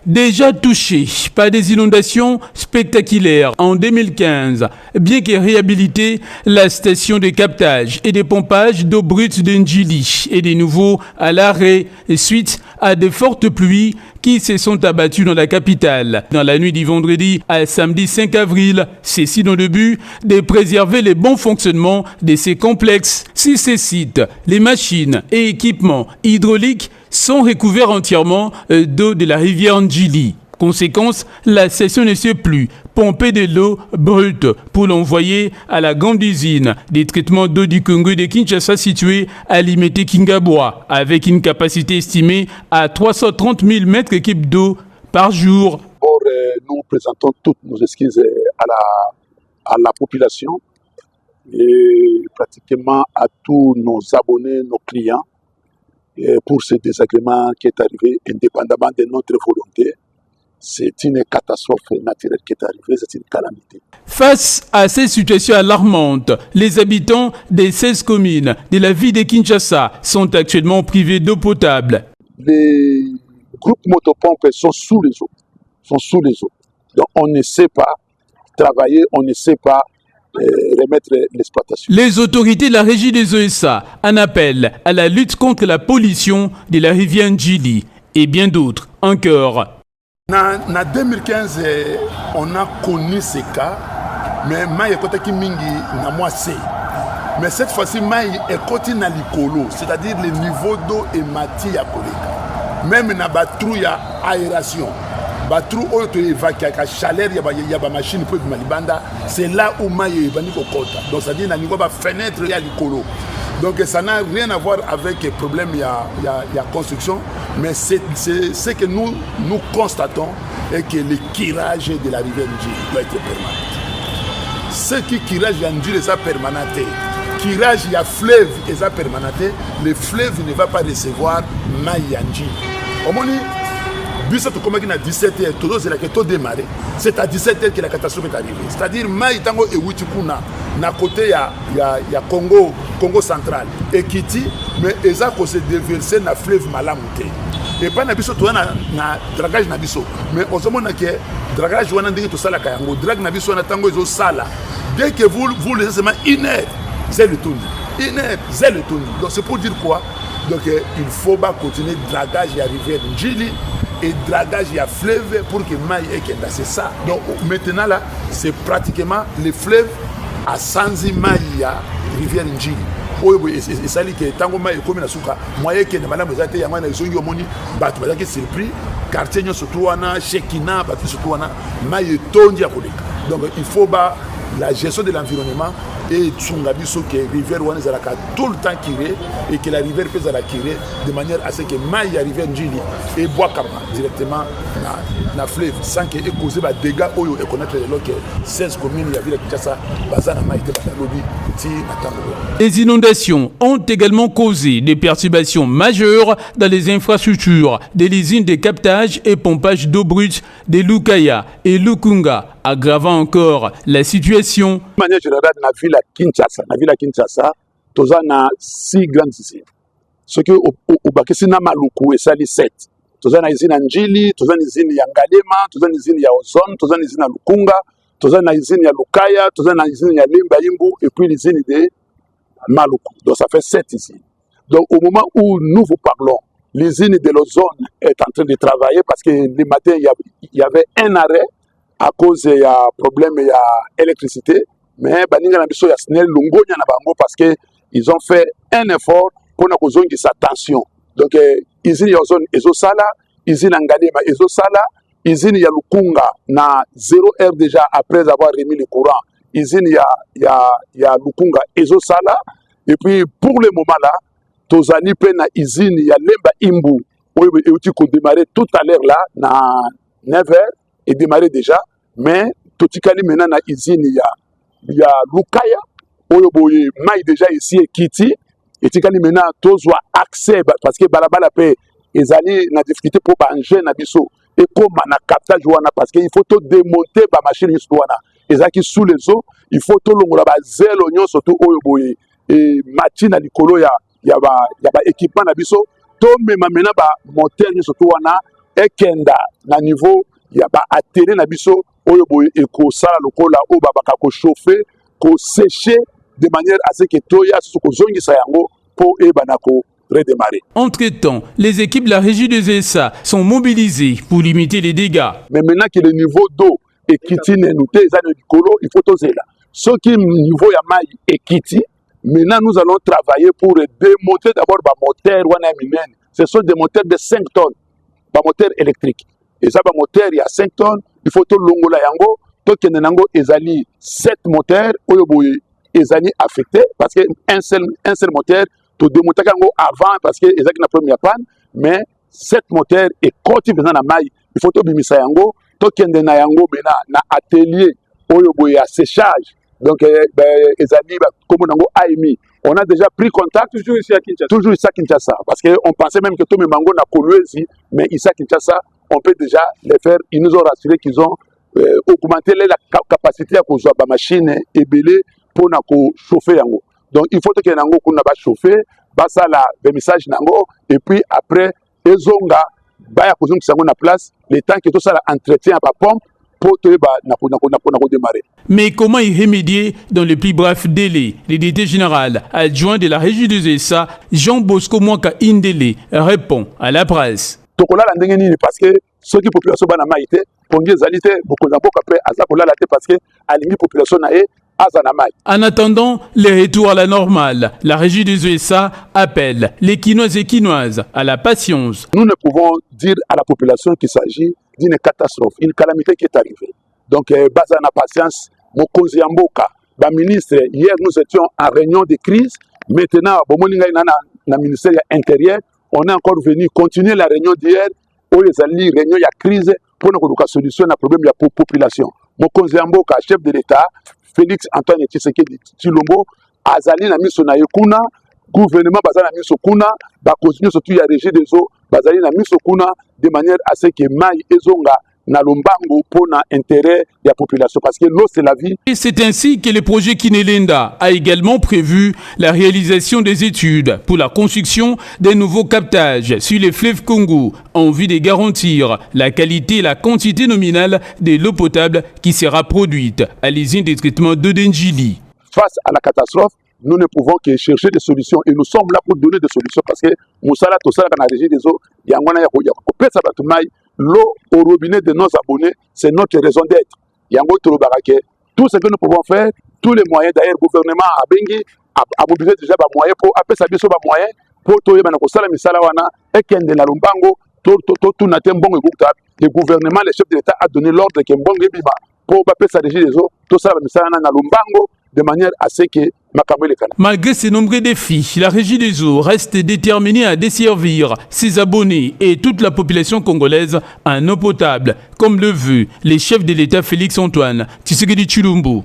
Déjà touchée par des inondations spectaculaires en 2015, bien que réhabilitée, la station de captage et de pompage d'eau brute de Ndjili est de nouveau à l'arrêt suite à de fortes pluies qui se sont abattues dans la capitale. Dans la nuit du vendredi à samedi 5 avril, ceci dans le but de préserver le bon fonctionnement de ces complexes. Sur ces sites, les machines et équipements hydrauliques sont recouverts entièrement d'eau de la rivière Ndjili. Conséquence, la station ne sait plus pomper de l'eau brute pour l'envoyer à la grande usine des traitements d'eau du Congo de Kinshasa située à Limete Kingabwa, avec une capacité estimée à 330 000 mètres cubes d'eau par jour. Nous présentons toutes nos excuses à la population et pratiquement à tous nos abonnés, nos clients, pour ce désagrément qui est arrivé indépendamment de notre volonté. C'est une catastrophe naturelle qui est arrivée, c'est une calamité. Face à ces situations alarmantes, les habitants des 16 communes de la ville de Kinshasa sont actuellement privés d'eau potable. Les groupes motopompes sont sous les eaux. Donc on ne sait pas travailler, on ne sait pas remettre l'exploitation. Les autorités de la régie des OSA en appellent à la lutte contre la pollution de la rivière Ndjili et bien d'autres encore. En 2015, on a connu ces cas, mais Maï est côté qui mingi na moi c'est. Mais cette fois-ci, Maï est côté na likolo, c'est-à-dire le niveau d'eau est mati à collègue. Même na batrou ya aération. Batrou auto évacue à chaleur ya ba machine pour malibanda, c'est là où Maï est venu au kota. Donc c'est-à-dire na niveau ba fenêtre ya likolo. Donc ça n'a rien à voir avec le problème il y a construction, mais c'est ce que nous constatons et que le curage de la rivière Ndjili doit être permanent. Ce qui curage Ndjili est permanent. Curage il y a fleuve est permanent. Le fleuve ne va pas recevoir maï Ndjili. Au moins Bissot comme à 17h, tout c'est la question démarrer. C'est à 17h que la catastrophe est arrivée. C'est-à-dire maï tango et Wichikuna na côté il y a Congo central et Kiti mais eza ko se déverser na fleuve Malamuté. Et pas na biso to na dragage na biso mais on se mona que dragage wana ndenge to sala kayango drag na biso na tango ezo sala dès que vous laissez seulement une heure c'est le tour. Une heure c'est le tour. Donc c'est pour dire quoi? Donc il faut pas continuer dragage à rivière Ndjili et dragage à fleuve pour que maï et kenda c'est ça. Donc maintenant là c'est pratiquement les fleuves à Sanzi Maïa rivière Ndjili. Et ça dit que tango maï comme na suka moyen que de madame zate ya mwana zongi omoni batu bazaki surpris quartier nyo surtout wana Shekina batu surtout wana maï tondi ya koleka. Donc il faut ba la gestion de l'environnement et Tsungabiso que rivière wana zalaka tout le temps kiré et que la rivière peut la kiré de manière à ce que maï arrive Ndjili et bois directement na fleuve sans que cause ba dégâts oyo et connaître le que 16 communes ya ville Kinshasa bazana maï te batalobi ti natango. Les inondations ont également causé des perturbations majeures dans les infrastructures des usines de captage et pompage d'eau brute de Lukaya et Lukunga, aggravant encore la situation. De manière générale, dans la ville à Kinshasa, tous na 6 grandes usines. Ce que au Bakisi na Maluku et Sali 7. Tous na usine Ndjili, tous na usine ya Ngalema, tous na usine ya Ozone, tous na usine ya Lukunga, tous na usine ya Lukaya, tous na usine ya Limba Imbu et puis l'usine de Maluku. Donc ça fait 7 usines. Donc au moment où nous vous parlons, l'usine de l'Ozone est en train de travailler parce que le matin il y avait un arrêt à cause il y a problème il y a électricité. Mais baninga na biso ya SNEL lungonya na bango parce que ils ont fait un effort pour na kozongi sa tension. Donc usine ya Ozone ezo sala, usine Ngalema ezo sala, usine ya Lukunga na 0 heure déjà après avoir remis le courant. Usine ya Lukunga ezo sala et puis pour le moment là tozali pe na usine ya Lemba Imbu oyo euti ko démarrer tout à l'heure là na 9h et démarrer déjà mais totikali maintenant na usine ya Lukaya oyo boye mai déjà ici Kiti et tikali maintenant tozwa accès parce que balabala pe ezali na difficulté pour ba engin na biso et comme na captage wana parce que il faut to démonter ba machine wana ezaki sous les eaux il faut to longola ba zelo nyonso to oyo boye et machine na likolo ya ba équipement na biso to mema maintenant ba moteur nyonso to wana ekenda na niveau ya ba atelier na biso oyo boye ekosala lokola oyo babaka kochauffe kosécher de manière à ce que toya susu kozongisa yango po ebana ko redémarrer. Entre-temps, les équipes de la régie des ESA sont mobilisées pour limiter les dégâts. Mais maintenant que le niveau d'eau est quitté, il faut oser là. Ce qui est niveau ya mai est quitté, maintenant nous allons travailler pour démonter d'abord les moteurs. Ce sont des moteurs de 5 tonnes, des moteurs électriques. Et ça, les moteurs, il y a 5 tonnes, il faut tout longola yango, tout kenenango ezali 7 moteurs, ezali affectés parce qu'un seul moteur, tout démonter yango avant parce que ezali na première panne, mais 7 moteurs et côté maintenant na mai, il faut tout bimisa yango, tout kenena yango maintenant na atelier oyo boye à séchage. Donc ezali comme nango AMI. On a déjà pris contact toujours ici à Kinshasa parce qu'on pensait même que tout le mango n'a Kolwezi, mais ici à Kinshasa on peut déjà les faire. Ils nous ont rassuré qu'ils ont augmenté la capacité à cause de machine et belé pour chauffer yango. Donc il faut que nango qu'on va chauffer, basa la vermissage nango et puis après ezonga baya kozonga sango na place le temps que tout ça entretien à pompe pour démarrer. Mais comment y remédier dans le plus bref délai? Le directeur général adjoint de la régie des ESA, Jean Bosco Mwaka Indele, répond à la presse. Parce que ceux qui population bana maïté, pongi zalité beaucoup d'amboka pe azakola la té parce que alingi population nae azanamai. En attendant le retour à la normale, la régie des ESA appelle les Quinois et Quinoises à la patience. Nous ne pouvons dire à la population qu'il s'agit d'une catastrophe, une calamité qui est arrivée. Donc, bazana patience, mokonzi amboka, ba ministre, hier nous étions en réunion de crise, maintenant, bomoninga na ministère intérieur, on est encore venu continuer la réunion d'hier, où les alliés réunion ya crise pour nous solution à problème de la population. Mokonzi amboka, chef de l'État, Félix Antoine Tshisekedi Tshilombo, azali na miso na yekuna, gouvernement bazana miso kuna, ba continue surtout ya régie des eaux, bazali na miso kuna de manière à ce que mai ezonga na lombango pour na intérêt de la population parce que l'eau c'est la vie. Et c'est ainsi que le projet Kinelenda a également prévu la réalisation des études pour la construction d'un nouveau captage sur les fleuves Congo en vue de garantir la qualité et la quantité nominale de l'eau potable qui sera produite à l'usine de traitement de Dendjili. Face à la catastrophe, nous ne pouvons que chercher des solutions et nous sommes là pour donner des solutions parce que Moussala Tosala dans la régie des eaux, l'eau au robinet de nos abonnés, c'est notre raison d'être. Tout ce que nous pouvons faire, tous les moyens d'ailleurs, le gouvernement a bengi, a mobilisé déjà des moyens pour appeler sa biso des moyens pour tout le le gouvernement, le chef de l'État a donné l'ordre que Mbongo Biba pour appeler sa régie des eaux, tout ça de manière à ce que malgré ces nombreux défis, la régie des eaux reste déterminée à desservir ses abonnés et toute la population congolaise en eau potable, comme le veut le chef de l'État Félix Antoine Tshisekedi Tshilombo.